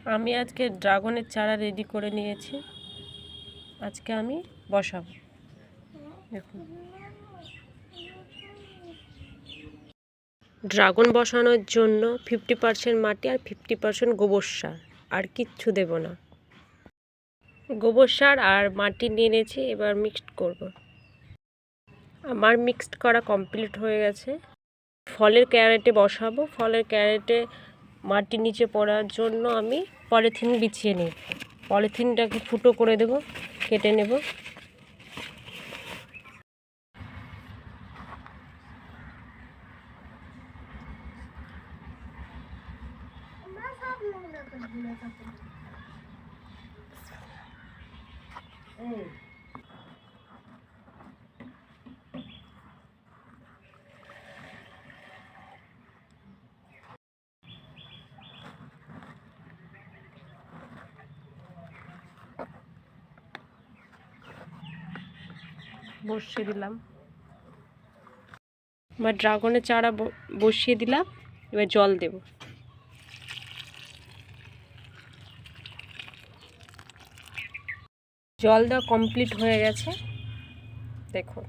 আমি আজকে ড্রাগনের চারা রেডি করে নিয়েছি। আজকে আমি বসাবো। দেখুন, ড্রাগন বসানোর জন্য 50% মাটি আর 50% গোবর সার, আর কিচ্ছু দেব না। গোবর সার আর মাটি নিয়ে নিয়েছি, এবার মিক্সড করব। আমার মিক্সড করা কমপ্লিট হয়ে গেছে। ফলের ক্যারেটে বসাবো। ফলের ক্যারেটে মাটি নিচে পড়ার জন্য আমি পলিথিন বিছিয়ে নিই। পলিথিনটাকে ফুটো করে দেব, কেটে নেব। বসিয়ে দিলাম, এবার ড্রাগনের চারা বসিয়ে দিলাম। এবার জল দেব। জল দেওয়া কমপ্লিট হয়ে গেছে, দেখুন।